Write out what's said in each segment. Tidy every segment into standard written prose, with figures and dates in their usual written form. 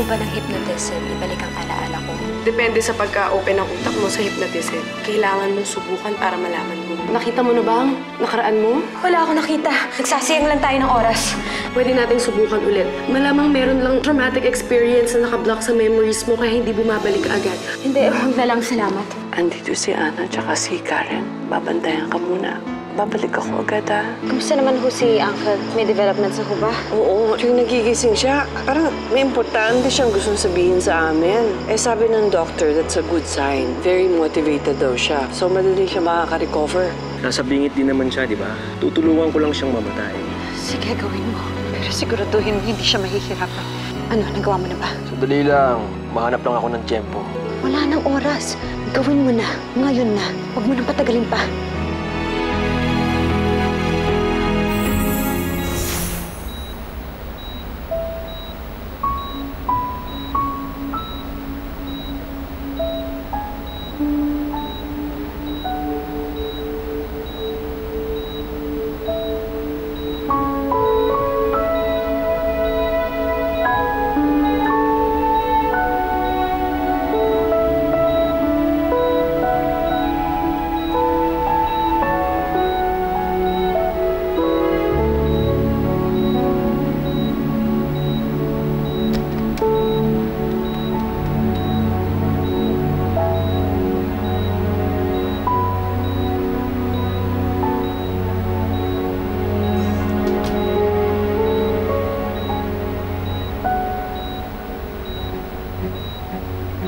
po ba ng hypnotism ibalik ang alaala ko? Depende sa pagka-open ng utak mo sa hypnotism. Kailangan mong subukan para malaman mo. Nakita mo na ba ang nakaraan mo? Wala akong nakita. Nagsasayang lang tayo ng oras. Pwede nating subukan ulit. Malamang meron lang traumatic experience na nakablock sa memories mo kaya hindi bumabalik agad. Hindi, huwag na lang, salamat. Andito si Ana tsaka si Karen. Babantayan ka muna. Babalik ako agad, ha? Kamusta naman ho si Uncle? May developments na ho ba? Oo, yung nagigising siya, parang may importante siyang gustong sabihin sa amin. Eh sabi ng doctor, that's a good sign. Very motivated daw siya. So madali siya makaka-recover. Nasa bingit din naman siya, di ba? Tutulungan ko lang siyang mamatay. Sige, gawin mo. Pero siguraduhin mo hindi siya mahihirapan. Ano, nagawa mo na ba? Sandali lang. Mahanap lang ako ng tiyempo. Wala nang oras. Gawin mo na. Ngayon na. Huwag mo nang patagalin pa.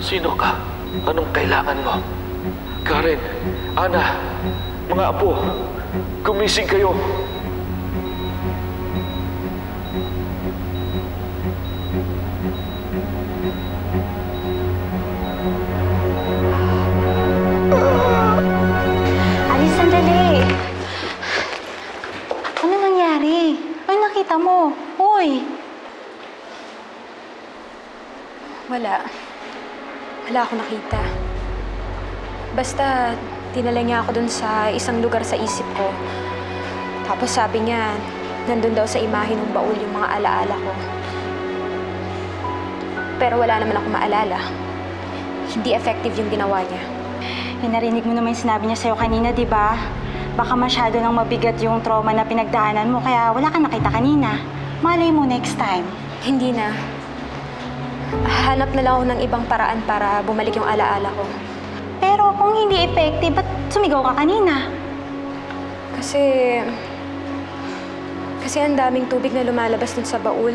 Sino ka? Anong kailangan mo? Karen, Ana, mga apo, gumising kayo. Alice, sandali. Ano nangyari? Ano nakita mo? Uy! Wala akong nakita. Basta, dinala niya ako dun sa isang lugar sa isip ko. Tapos sabi niya, nandun daw sa imahe ng baul yung mga alaala ko. Pero wala naman ako maalala. Hindi effective yung ginawa niya. Narinig mo naman yung sinabi niya sa'yo kanina, di ba? Baka masyado nang mabigat yung trauma na pinagdaanan mo, kaya wala kang nakita kanina. Malay mo next time. Hindi na. Hanap na lang ako ng ibang paraan para bumalik yung alaala ko. Pero kung hindi effective, ba't sumigaw ka kanina? Kasi ang daming tubig na lumalabas dun sa baul.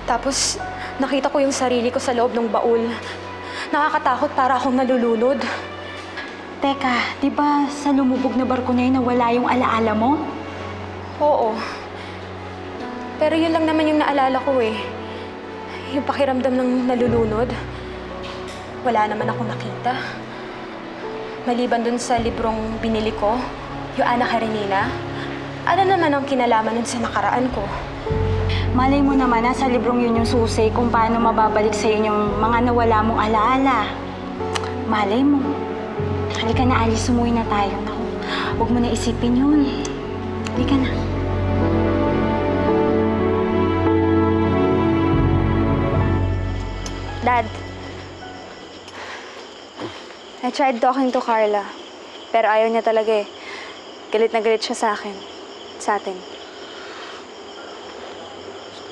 Tapos, nakita ko yung sarili ko sa loob ng baul. Nakakatakot para akong nalulunod. Teka, di ba sa lumubog na barko na yun nawala yung alaala mo? Oo. Pero yun lang naman yung naalala ko eh. Yung pakiramdam ng nalulunod. Wala naman akong nakita. Maliban dun sa librong binili ko, yung Ana Karenina, ano naman ang kinalaman nun sa nakaraan ko? Malay mo naman, nasa librong yun yung susi kung paano mababalik sa yung mga nawala mong alaala. Malay mo. Halika na, Alice, umuwi na tayo. Naku, huwag mo na isipin yun. Halika na. Dad, I tried talking to Carla, pero ayaw niya talaga eh. Galit na galit siya sa akin, sa atin.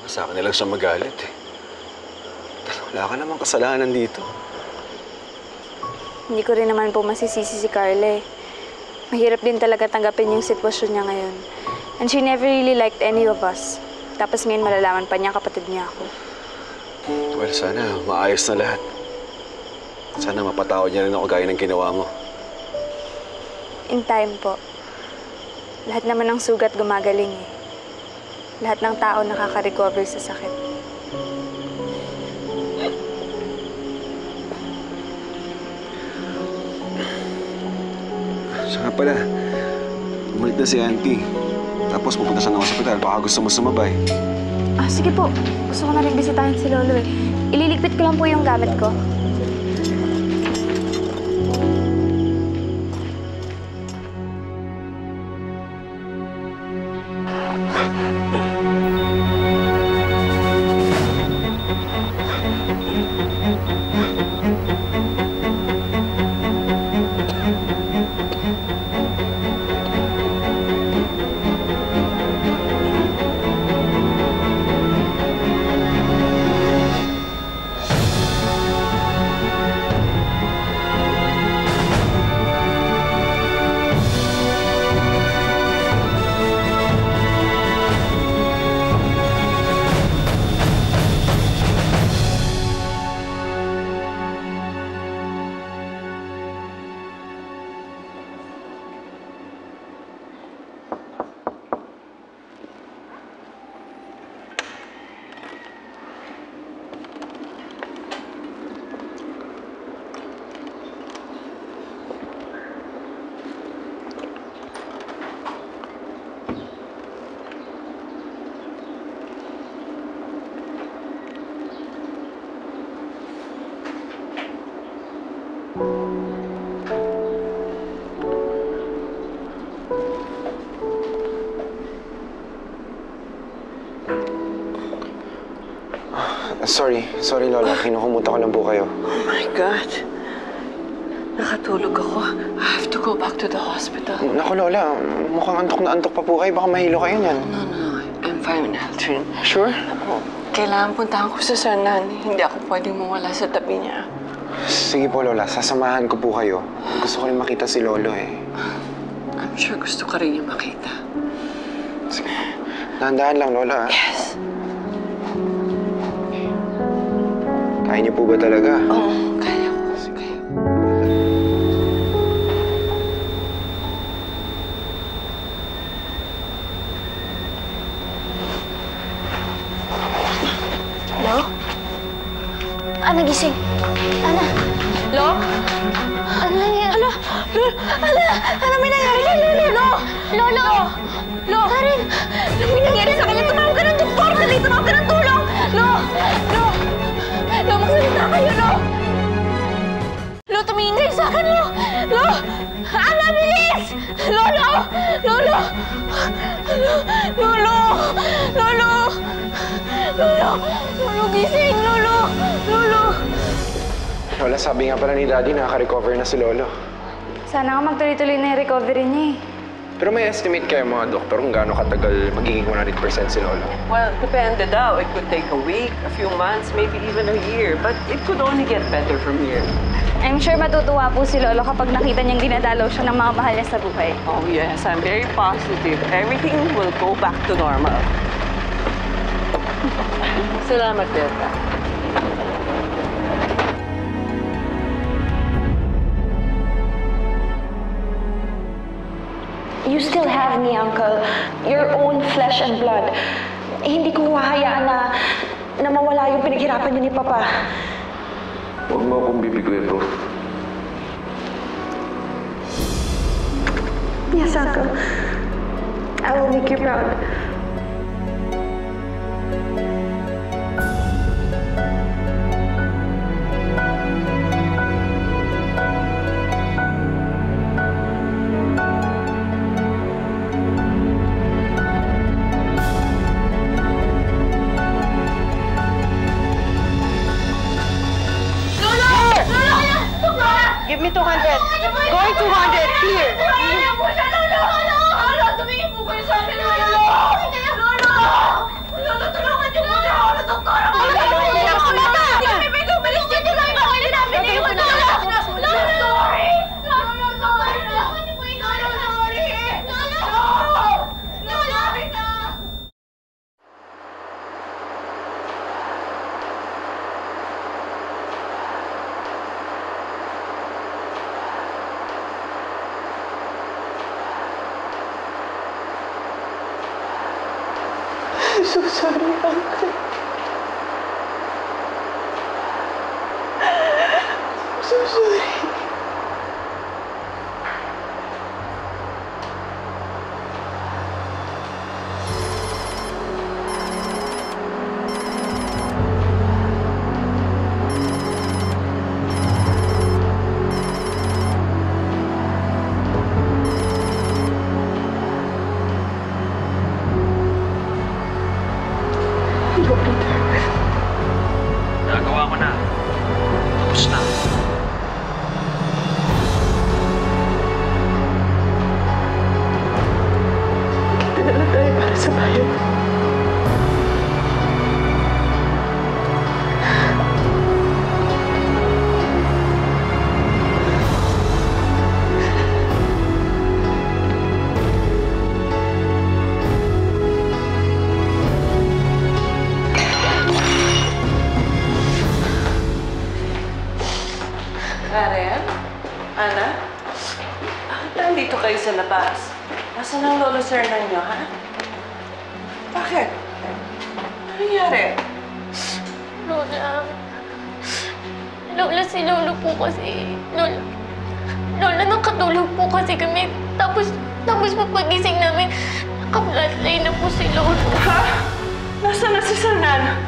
Sa akin na lang siya magalit eh. Wala ka namang kasalanan dito. Hindi ko rin naman po masisisi si Carla eh. Mahirap din talaga tanggapin yung sitwasyon niya ngayon. And she never really liked any of us. Tapos ngayon malalaman pa niya kapatid niya ako. Well, sana maayos na lahat. Sana mapatawad niya rin ako gaya ng ginawa mo. In time po. Lahat naman ng sugat gumagaling eh. Lahat ng tao nakaka-recover sa sakit. Siya nga pala, bumalik na si Auntie. Tapos pupunta siya ng ospital. Baka gusto mo sumabay. Sige po. Gusto ko na rin bisitahin si Lolo eh. Ililigpit ko lang po yung gamit ko. Sorry Lola. Kinukumuta ko lang po kayo. Oh my God. Nakatulog ako. I have to go back to the hospital. Naku Lola, mukhang antok na antok pa po kayo. Baka mahilo kayo niyan. No. I'm fine, Aldrin. Sure? Kailangan puntahan ko sa Sarnan. Hindi ako pwedeng mawala sa tabi niya. Sige po Lola, sasamahan ko po kayo. Gusto ko rin makita si Lolo eh. I'm sure gusto ka rin niya makita. Sige. Dahan-dahan lang Lola. Yes. Kaya niyo po ba talaga? Oo, kaya ko. Sige. Lo? Ana, gising. Ana. Lo? Ano nangyari? Ano? Ano may nangyari kay Lolo? Lolo! Lo! Karen! Ano may nangyari sa kanya? Tumawag ka ng doktor! Dali, tumawag ka ng tulong! Lo! Magsalita kayo, Lo! Lo, tumingin kayo sa akin, Lo! Lo! Ana, bilis! Lolo! Lolo! Lolo, gising! Lolo! Lola, sabi nga pala ni Daddy nakaka-recover na si Lolo. Sana nga magtuloy-tuloy na yung recovery niya eh. Pero may estimate kayo mga doktor kung gaano katagal magiging 100% si Lolo. Well, depende daw. It could take a week, a few months, maybe even a year. But it could only get better from here. I'm sure matutuwa po si Lolo kapag nakita niyang dinadalaw siya ng mga mahal niya sa buhay. Oh yes, I'm very positive. Everything will go back to normal. Salamat, Teta. You still have me, Uncle. Your own flesh and blood. Hindi ko hahayaan na mawala yung pinaghirapan niyo ni Papa. Huwag mo akong bibiguin, Ruth. Yes, Uncle. I will make you proud. Give me 200. Going 200. Here. Tumingin po kayo sa akin, Lolo! Lolo, tulungan niyo po ako ng doktora! Lolo, bilis dito lang ako! Hindi namin iwan na! Lolo, sorry! Lolo, sorry! Tulungan niyo po yung Lolo, sorry! Lolo, sorry na! I'm so sorry, Uncle. I'm so sorry. Nagawa ko na. Tapos na. Kita na tayo para sa bayan. Karen? Ana? Bakit nandito kayo sa labas? Nasaan ang lolo sir ninyo, ha? Bakit? Ano nangyari? Lola, si Lolo po kasi. Lola, nakatulog po kasi kami. Tapos po pagising namin, naka-flatline na po si Lolo. Ha? Nasaan na si Sarnan?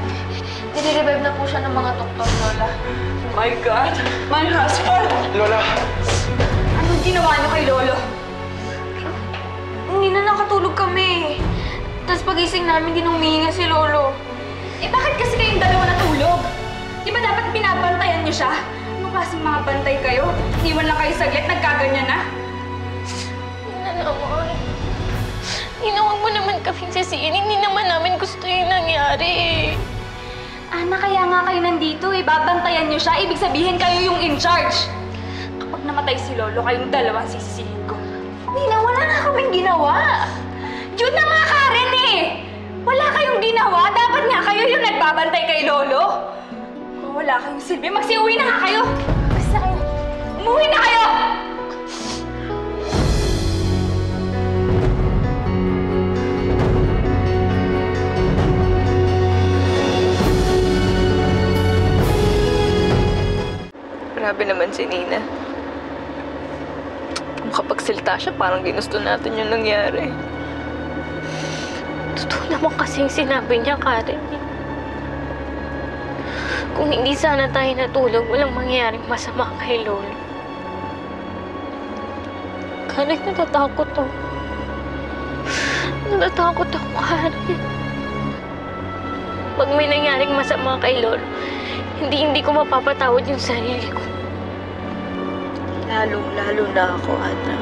Nire-revive na po siya ng mga doktor, Lola. My God! My husband! Lola! Anong ginawa niyo kay Lolo? Hindi na nakatulog kami. Tapos pagising namin, din humihinga si Lolo. Eh, bakit kasi kayong dalawa natulog? dapat binabantayan niyo siya? Anong klaseng mga bantay kayo? Iniwan lang kayo saglit, nagkaganyan na? Ina naman. Inawag mo naman kaming sisiin. Hindi naman namin gusto yung nangyari eh. Ana, kaya nga kayo nandito eh. Babantayan niyo siya. Ibig sabihin kayo yung in charge. Kapag namatay si Lolo, kayong dalawang sisisihin ko. Nina, wala na kaming ginawa. Yun na nga, Karen eh. Wala kayong ginawa. Dapat nga kayo yung nagbabantay kay Lolo. Kung wala kayong silbi, magsiuwi na nga kayo. Basta kayo. Umuwi na kayo! Grabe naman si Nina. Kung kapagsalita siya, parang ginusto natin yung nangyari. Totoo naman kasi yung sinabi niya, Karen. Kung hindi sana tayo natulog, walang mangyayaring masama kay Lolo. Karen, natatakot ako. Natatakot ako, Karen. Pag may nangyaring masama kay Lolo, hindi ko mapapatawad yung sarili ko. Lalo na ako, Ana.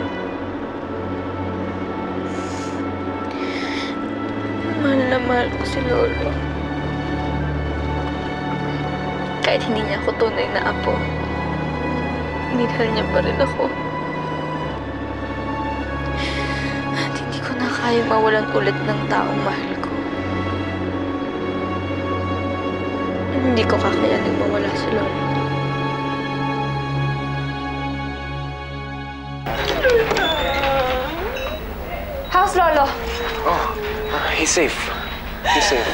Mahal na mahal ko si Lolo. Kahit hindi niya ako tunay na apo, minahal niya pa rin ako. At hindi ko na kaya mawalan ulit ng taong mahal ko. Hindi ko kakayanin mawala si Lolo. How's Lolo? Oh, he's safe. He's safe.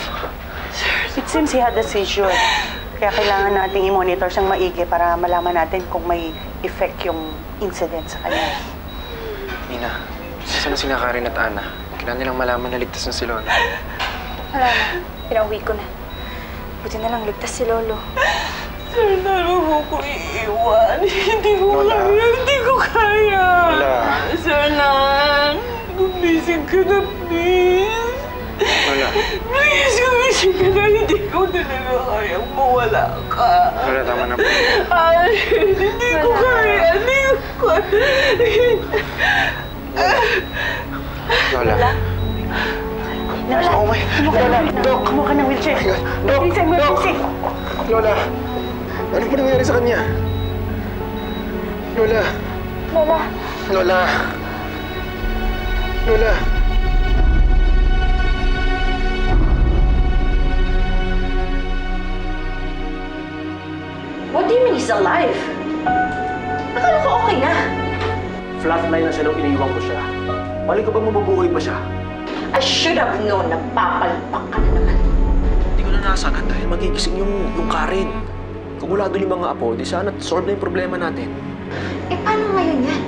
It seems he had a seizure. Kaya kailangan nating i-monitor siyang maigi para malaman natin kung may effect yung incident sa kanya. Nina, sana sina Karen at Ana. Kailangan nilang malaman na ligtas na si Lolo. Wala na. Pinauwi ko na. Buti na lang ligtas si Lolo. Sir, naroon ko iiwan. Hindi ko Lola. kaya. Hindi ko kaya. Lola. Sir, Nan. Gumising ka na, please. Lola. Please, gumising ka na. Hindi ko talaga kayang mawala ka. Lola, tama na po. Ay, hindi ko kaya. Hindi ko Lola. Lola. Oh my. Lola. Dok, kumuha ka ng wheelchair. Dok. Please, emergency. Lola. Ano po nangyari sa kanya? Lola. Lola. Lola. Lola. What do you mean he's alive? Akala ko okay na. Flatline na siya nung iniwan ko siya. Mali ko ba mabubuhay pa siya? I should have known na papalpak ka na naman. Hindi ko na nasagan dahil magigising yung Karen. Kung wala doon yung mga apo, di sana solve na yung problema natin. Eh, paano ngayon yan?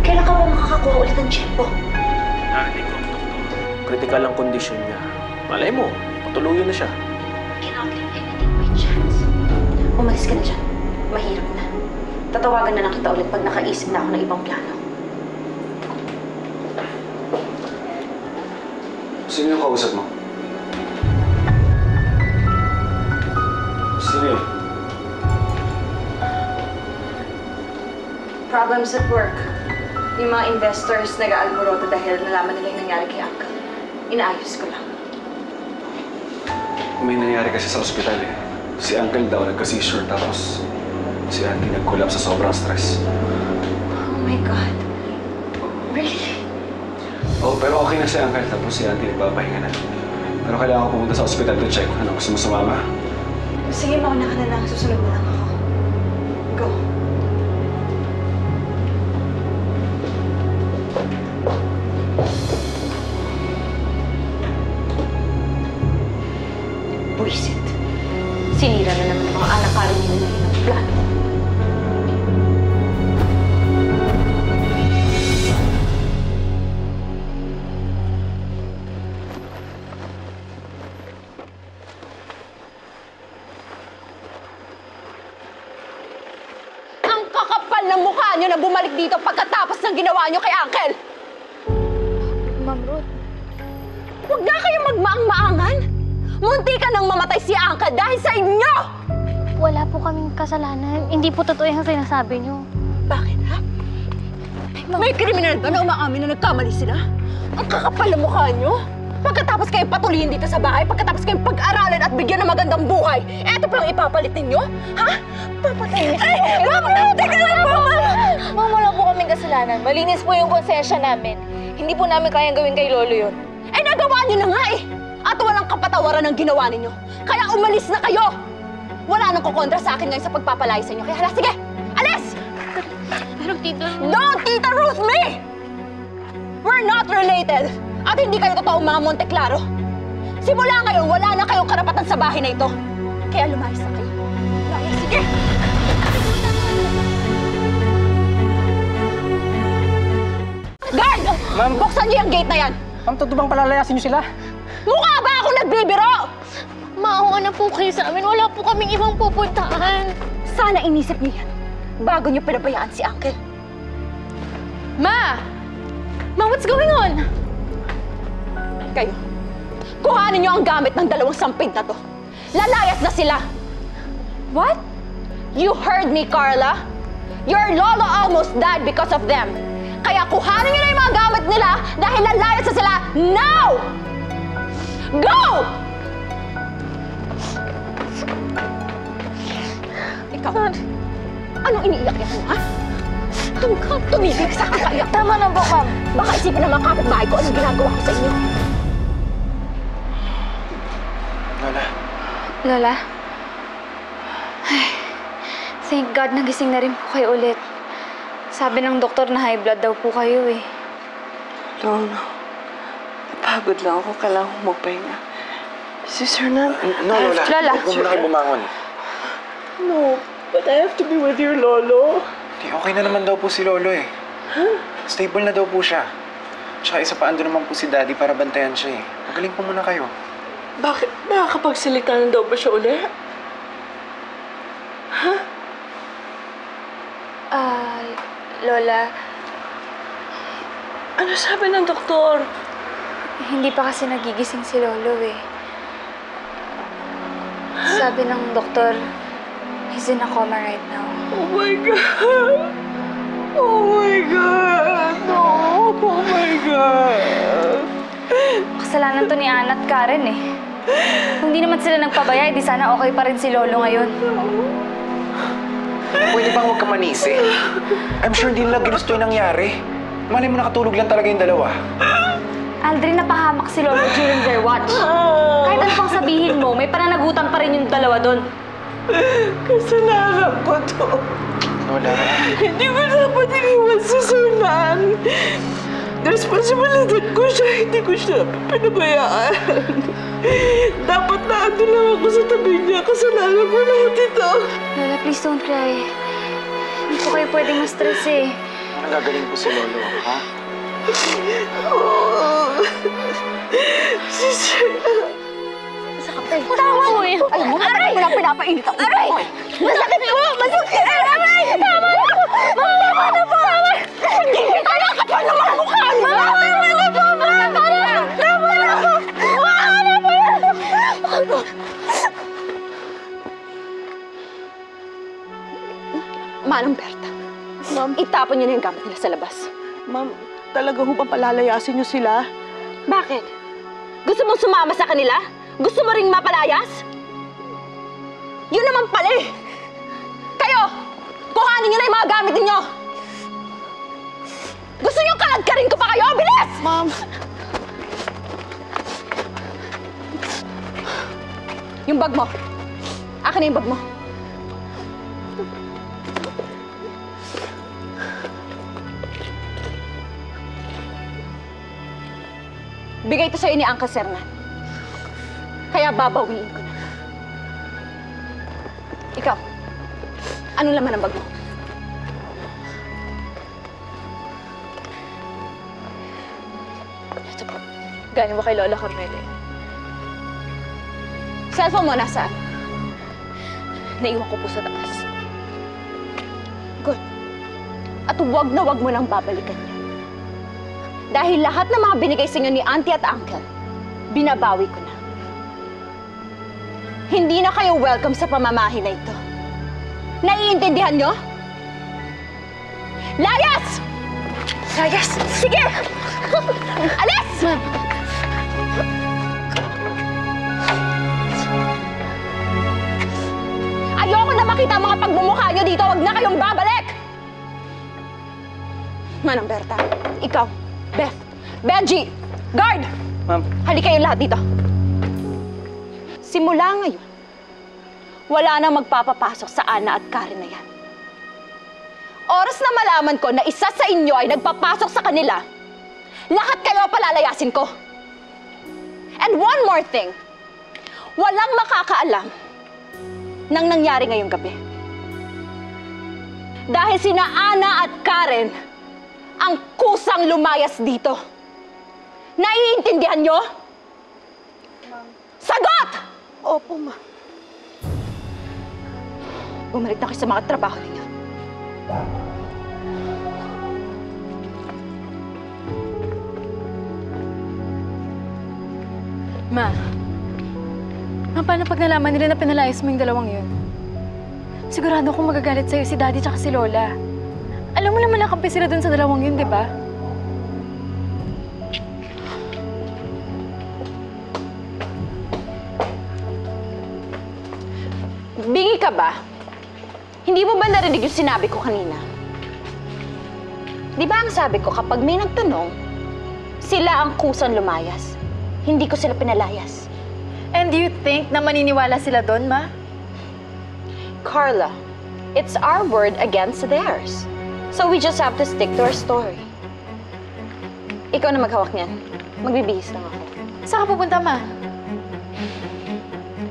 Kailan ka ba makakakuha ulit ng tiyempo? Narinig ko ang doktor. Critical ang kondisyon niya. Malay mo, patuluyan na siya. Cannot leave anything by chance. Umalis ka na dyan. Mahirap na. Tatawagan na lang kita ulit pag nakaisip na ako ng ibang plano. Sino yung kausap mo? Sino yun? Problems at work. Yung mga investors nag-aalboroto dahil nalaman nila yung nangyari kay Uncle. Inaayos ko lang. May nangyari kasi sa ospital eh. Si Uncle daw nagka-seizure tapos si Auntie nag-collapse sa sobrang stress. Oh my God. Really? Oh, pero okay na si Uncle tapos si Auntie nagpapahinga na. Pero kailangan ko pumunta sa ospital to check. Ano, gusto mo sumama? Sige, mauna ka na lang. Susunod na lang ako. Go. Buisit. Sinira na naman ang mga anak ka rin nila ng plano. Ang kakapal ng mukha niyo na bumalik dito pagkatapos ng ginawa niyo kay Uncle! Ma'am Ruth, Huwag na kayong magmaang-maangan! Munti ka nang mamatay si Uncle dahil sa inyo! Wala po kaming kasalanan. Hindi po totoo yung sinasabi niyo. Bakit, ha? May kriminal ba na umaamin na nagkamali sila? Ang kakapal ng mukha niyo. Pagkatapos kayong patuloyin dito sa bahay, pagkatapos kayong pag-aralan at bigyan ng magandang buhay, eto pa ang ipapalit ninyo? Ha? Papatayin niyo. Ay, Ma'am, teka lang po, Ma'am! Ma'am, wala po kaming kasalanan. Malinis po yung konsensya namin. Hindi po namin kayang gawin kay Lolo yun. Ay, nagawa niyo na nga eh! At walang kapatawaran ng ginawa ninyo. Kaya umalis na kayo! Wala nang kukontra sa akin ngayon sa pagpapalaya sa inyo. Kaya hala, sige! Alis! Pero Tita Ruth... Don't Tita Ruth me! We're not related! At hindi kayo totoong mga Monteclaro. Simula ngayon, wala na kayong karapatan sa bahay na ito. Kaya lumayas na kayo. Lumayas, sige! Guard! Ma'am! Buksan niyo yung gate na yan! Ma'am, totoo bang palalayasin niyo sila? Mukha ba ako nagbibiro? Maawa na po kayo sa amin. Wala po kaming ibang pupuntahan. Sana inisip niyo yan bago niyo pinabayaan si Uncle. Ma! Ma, what's going on? Kayo, kuhanin niyo ang gamit ng dalawang sampid na to. Lalayas na sila! What? You heard me, Carla? Your lolo almost died because of them. Kaya kuhanin niyo na yung mga gamit nila dahil lalayas na sila now! Go! Ikaw, anong iniiyak-iyak mo, ha? Tumigil sa kakaiyak. Tama na po, Ma'am. Baka isipin ng mga kapitbahay ko anong ginagawa ko sa inyo. Lola. Lola? Ay, thank God nagising na rin po kayo ulit. Sabi ng doktor na high blood daw po kayo eh. No. Pagod lang ako. Kailangan ko magpahinga. Sis Hernan? No, Lola. Lola. Huwag mo na kayo bumangon. No, but I have to be with your lolo. Okay na naman daw po si Lolo eh. Stable na daw po siya. Tsaka isa pa ando naman po si Daddy para bantayan siya eh. Magaling po muna kayo. Bakit? Nakakapagsalita na daw ba siya uli? Ha? Lola, Ano sabi ng doktor? hindi pa kasi nagigising si Lolo eh. Sabi ng doktor, he's in a coma right now. Oh my God! Oh my God! No! Oh my God! Kasalanan to ni Ana at Karen eh. Kung di naman sila nagpabaya, di sana okay pa rin si Lolo ngayon. Pwede bang huwag ka manisi? I'm sure hindi nila ginusto yung nangyari. Malay mo nakatulog lang talaga yung dalawa. Aldrin, napahamak si Lolo during their watch. Kahit ano pang sabihin mo, may pananagutan pa rin yung dalawa doon. Kasalanan ko to. Lola. Hindi ko dapat iniwan si Sunan. Responsibilidad ko siya, hindi ko siya pinabayaan. Dapat na ando lang ako sa tabi niya. Kasalanan ko lahat ito. Lola, please don't cry. Hindi po kayo pwedeng ma-stress eh. Nagagaling po si Lolo, ha? Oh. Sister. Tama mo yun! Ay, aray! Wala pinapainit ako. Aray! Masakit po! Masakit! Aray! Tama na po! Tama na po! Hindi! Kaya ka pa naman mukha niyo! Tama na po! Tama na! Tama na po! Tama na po! Manang Berta, Ma'am, itapon niyo na yung gamit nila sa labas. Ma'am, talaga ho ba palalayasin niyo sila? Bakit? Gusto mong sumama sa kanila? Gusto mo ring mapalayas? Yun naman pala eh! Kayo! Kuhanin niyo na yung mga gamit ninyo! Gusto niyo kalagkarin ko pa kayo? Bilis! Ma'am! Yung bag mo. Akin na yung bag mo. Bigay ito sa'yo ni Uncle Sernan. Kaya babawiin ko na. Ikaw, anong laman ng bag mo? Ito po. Galing mo kay Lola Carmela. Cellphone mo nasaan? Naiwan ko po sa taas. Good. At huwag na huwag mo nang babalikan niya. Dahil lahat ng mga binigay sa inyo ni Auntie at Uncle, binabawi ko na. Hindi na kayo welcome sa pamamahay na ito. Naiintindihan nyo? Layas! Layas! Sige! Alis! Ayoko na makita ang mga pagmumukha nyo dito. Huwag na kayong babalik! Manang Berta, ikaw, Beth, Benji, guard! Ma'am. Halika kayo lahat dito. Simula ngayon, wala nang magpapapasok sa Ana at Karen na yan. Oras na malaman ko na isa sa inyo ay nagpapasok sa kanila, lahat kayo palalayasin ko. And one more thing, walang makakaalam ng nangyari ngayong gabi. Dahil sina Ana at Karen ang kusang lumayas dito. Naiintindihan nyo? Sagot! Opo, ma. Bumalik na kayo sa mga trabaho ninyo. Ma, paano pag nalaman nila na pinalayas mo yung dalawang yun? Sigurado akong magagalit sa'yo si Daddy tsaka si Lola. Alam mo naman nakampi sila dun sa dalawang yun, di ba? Bingi ka ba? Hindi mo ba narinig yung sinabi ko kanina? Di ba ang sabi ko kapag may nagtanong, sila ang kusang lumayas. Hindi ko sila pinalayas. And do you think na maniniwala sila doon, Ma? Carla, it's our word against theirs. So we just have to stick to our story. Ikaw na maghawak niyan. Magbibihis lang ako. Saan ka pupunta, Ma?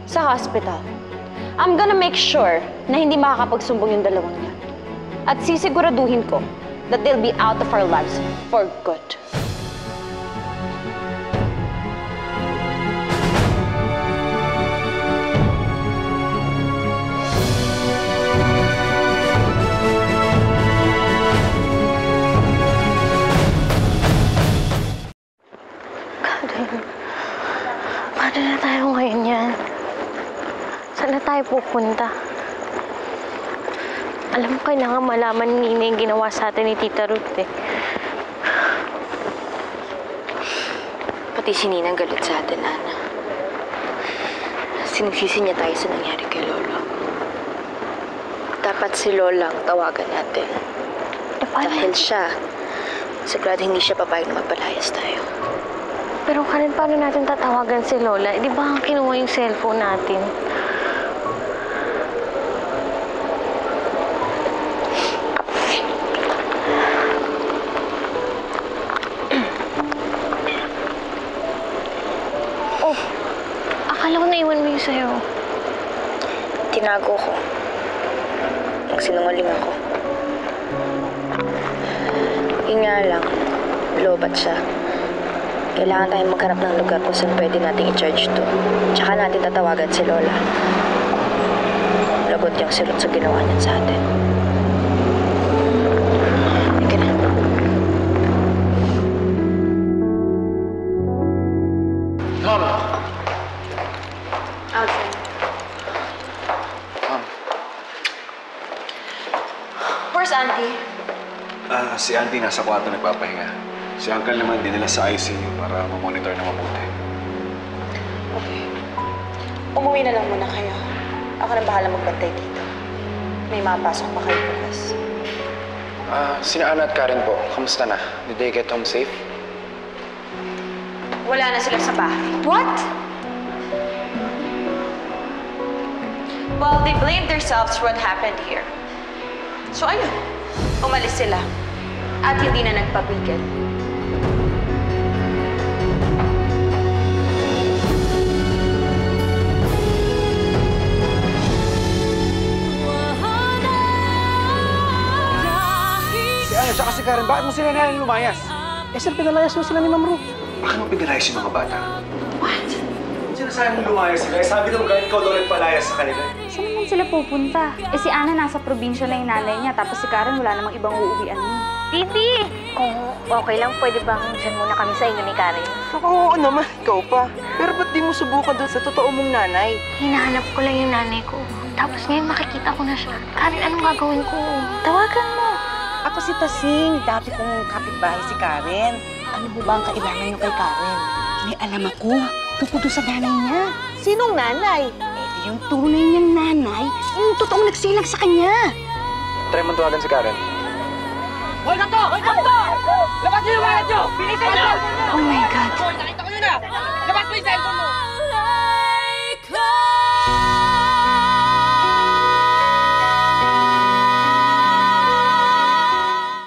Sa hospital. I'm gonna make sure na hindi makakapagsumbong yung dalawang yan. At sisiguraduhin ko that they'll be out of our lives for good. Paano na tayo ngayon yan? Saan na tayo pupunta? Alam mo, kailangan malaman ni Nina yung ginawa sa atin ni Tita Ruth eh. Pati si Nina galit sa atin, Ana. Sinisisi niya tayo sa nangyari kay Lolo. Dapat si Lola ang tawagan natin. Dahil siya, sigurado hindi siya papayag na magpalayas tayo. Pero Karen, paano natin tatawagan si Lola? Eh, di ba ang kinuha yung cellphone natin? Oh, akala ko naiwan mo yung sa'yo. Tinago ko. Nagsinungaling ako. Yun nga lang, lobat siya. Kailangan tayong maghanap ng lugar kung saan pwede nating i-charge to. Tsaka natin tatawagan si Lola. Lagot niyang silot sa ginawa niya sa atin. Halika na. Mom! Outside. Mom. Where's Auntie? Si Auntie nasa kwarto nagpapahinga. Si Uncle naman dinala sa ICU para mamonitor na mabuti. Okay. Umuwi na lang muna kayo. Ako na bahala magbantay dito. May mapasok pa kayo bukas. Sina Ana at Karen po, kamusta na? Did they get home safe? Wala na sila sa bahay. What? Well, they blamed themselves for what happened here. So ayun, umalis sila. At hindi na nagpapigil. Tsaka si Karen, bakit mo sila nalang lumayas? Sir, pinalayas mo sila ni Ma'am Ruth. Bakit mo pinalayas yung mga bata? What? Sinasabi mo lumayas sila? Sabi nung guide ko daw nagpalayas sa kanila. Saan naman sila pupunta? Si Ana nasa probinsya na yung nanay niya, tapos si Karen wala namang ibang uuwian mo. Titi! Kung okay lang, pwede bang dyan muna kami sa inyo ni Karen? Oo naman, ikaw pa. Pero ba't di mo subukan doon sa totoo mong nanay? Hinahanap ko lang yung nanay ko. Tapos ngayon makikita ko na siya. Karen, anong gagawin ko? Tawagan mo. Ako si Tasing, dati kong kapitbahay si Karen. Ano mo ba ang kailangan niyo kay Karen? May alam ako, tungkol doon sa nanay niya. Sinong nanay? Eh, yung tunay niyang nanay, yung totoong nagsilag sa kanya. Try mo tawagan si Karen. Hoy, kanto! Hoy, kanto! Labas niyo yung wallet niyo! Bilisan niyo! Oh my God. Nakita ko yun na! Labas mo yung cellphone mo!